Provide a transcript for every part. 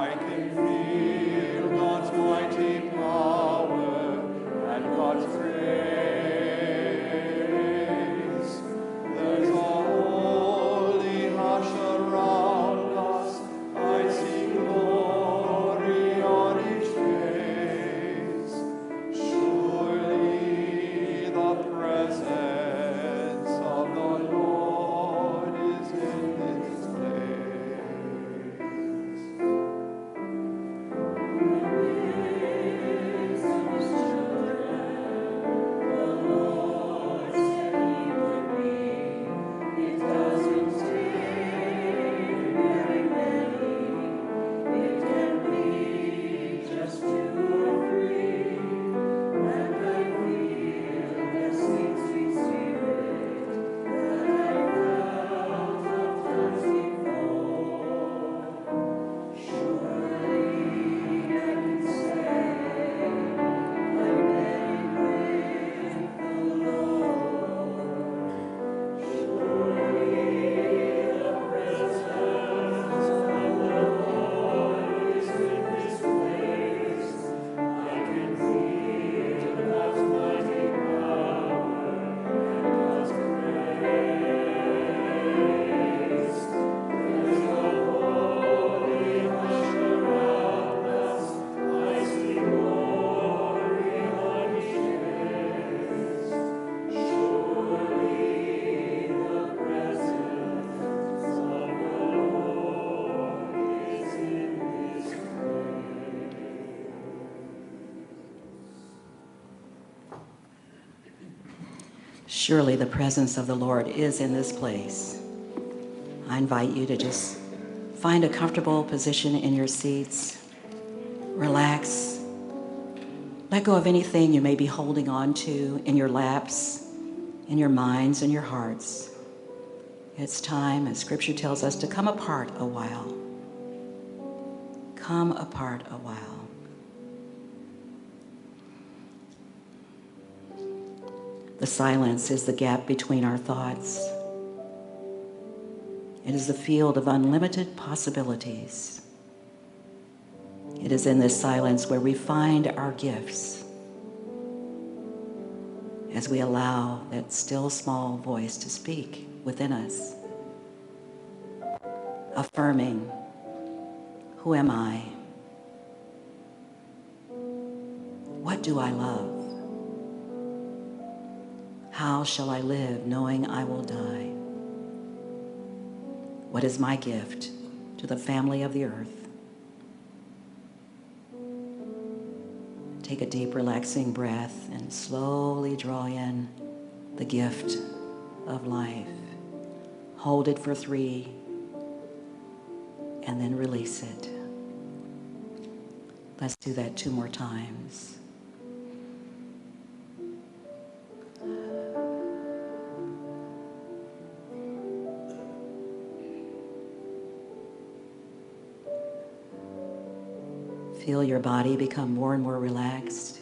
I can feel God's mighty power and God's grace. There's a holy hush around us. I see glory on each face. Surely the presence of the Lord is in this place. Surely the presence of the Lord is in this place. I invite you to just find a comfortable position in your seats. Relax. Let go of anything you may be holding on to in your laps, in your minds, and your hearts. It's time, as Scripture tells us, to come apart a while. Come apart a while. The silence is the gap between our thoughts. It is the field of unlimited possibilities. It is in this silence where we find our gifts as we allow that still small voice to speak within us, affirming, who am I? What do I love? How shall I live knowing I will die? What is my gift to the family of the earth? Take a deep, relaxing breath and slowly draw in the gift of life. Hold it for 3 and then release it. Let's do that 2 more times. Feel your body become more and more relaxed,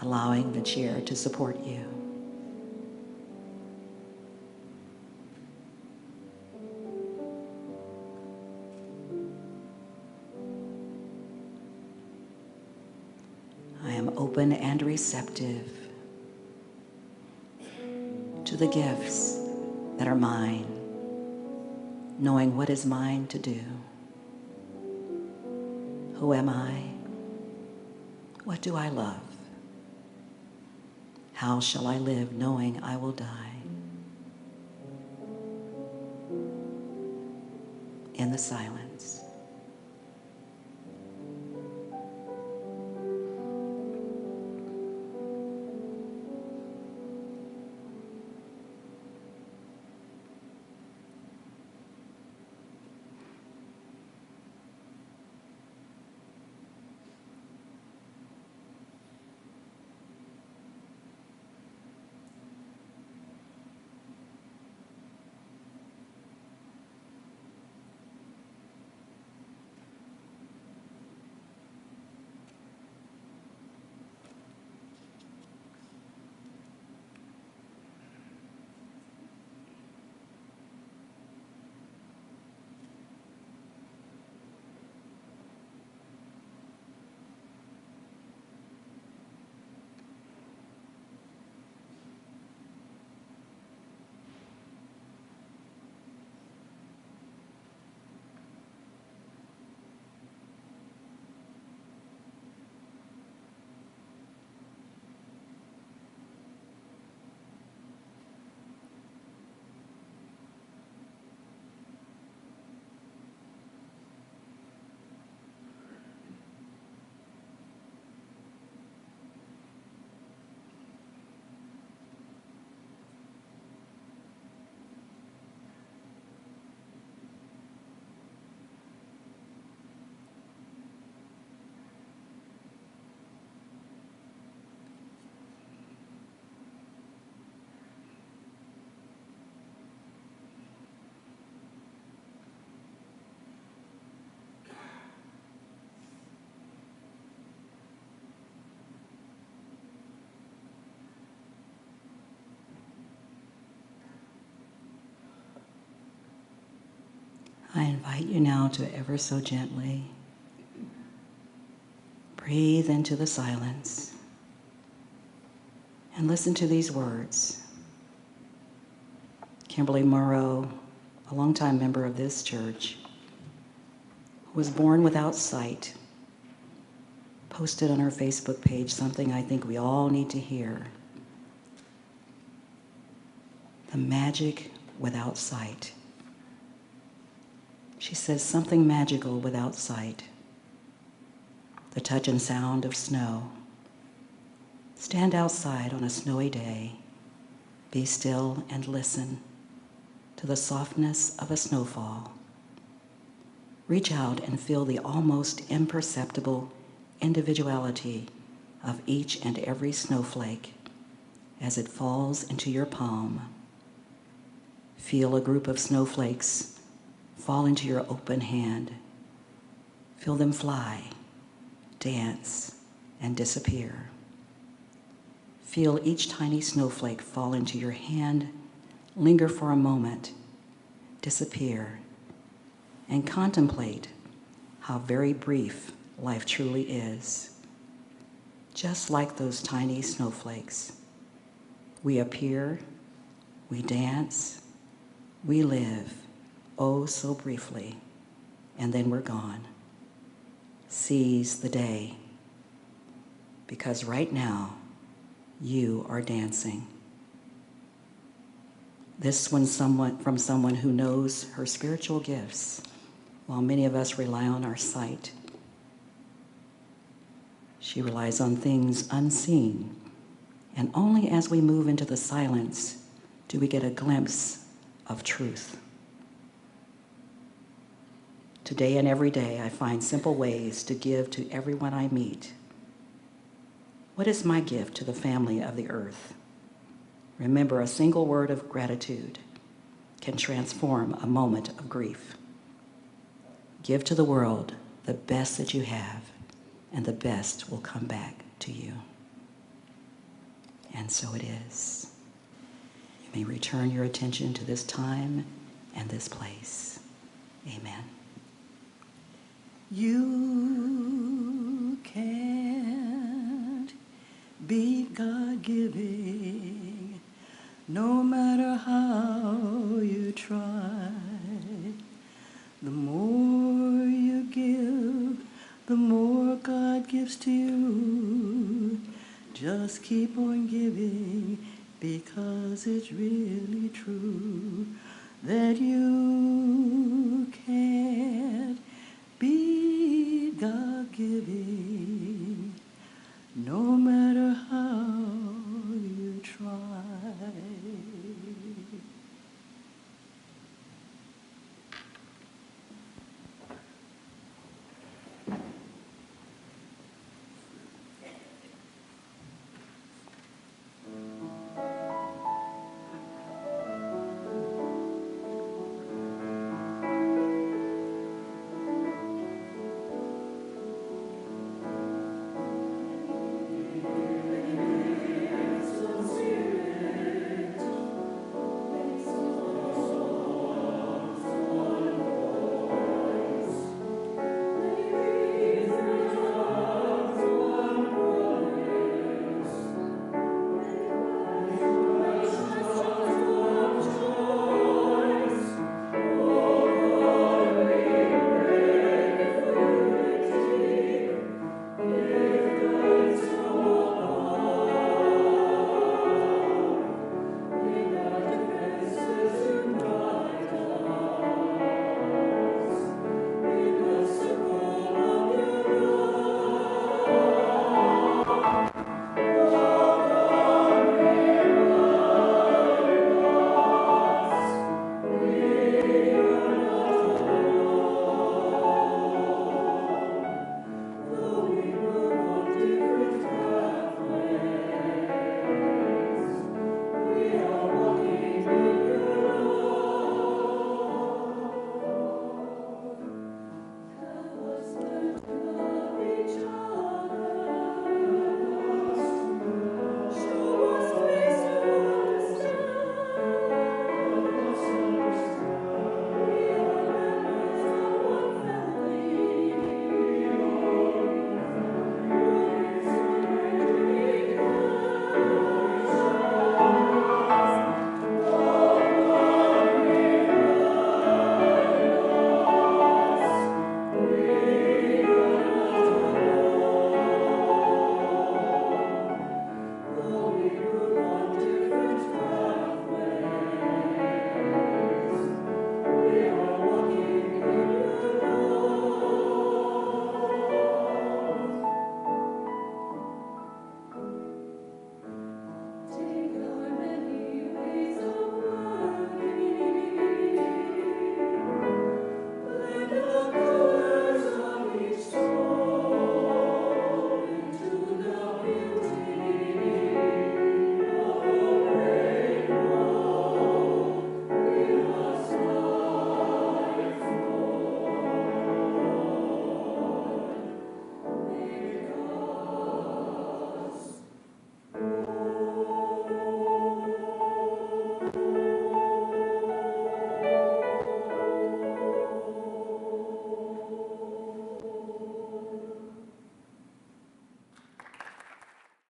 allowing the chair to support you. I am open and receptive to the gifts that are mine, knowing what is mine to do. Who am I? What do I love? How shall I live knowing I will die? In the silence. I invite you now to ever so gently breathe into the silence and listen to these words. Kimberly Morrow, a longtime member of this church, who was born without sight, posted on her Facebook page something I think we all need to hear. The magic without sight. She says something magical without sight. The touch and sound of snow. Stand outside on a snowy day. Be still and listen to the softness of a snowfall. Reach out and feel the almost imperceptible individuality of each and every snowflake as it falls into your palm. Feel a group of snowflakes fall into your open hand. Feel them fly, dance, and disappear. Feel each tiny snowflake fall into your hand, linger for a moment, disappear, and contemplate how very brief life truly is. Just like those tiny snowflakes, we appear, we dance, we live, oh so briefly, and then we're gone. Seize the day, because right now, you are dancing. This one from someone who knows her spiritual gifts, while many of us rely on our sight. She relies on things unseen, and only as we move into the silence do we get a glimpse of truth. Today and every day, I find simple ways to give to everyone I meet. What is my gift to the family of the earth? Remember, a single word of gratitude can transform a moment of grief. Give to the world the best that you have, and the best will come back to you. And so it is. You may return your attention to this time and this place. Amen. You can't beat God-giving, no matter how you try. The more you give, the more God gives to you. Just keep on giving, because it's really true that you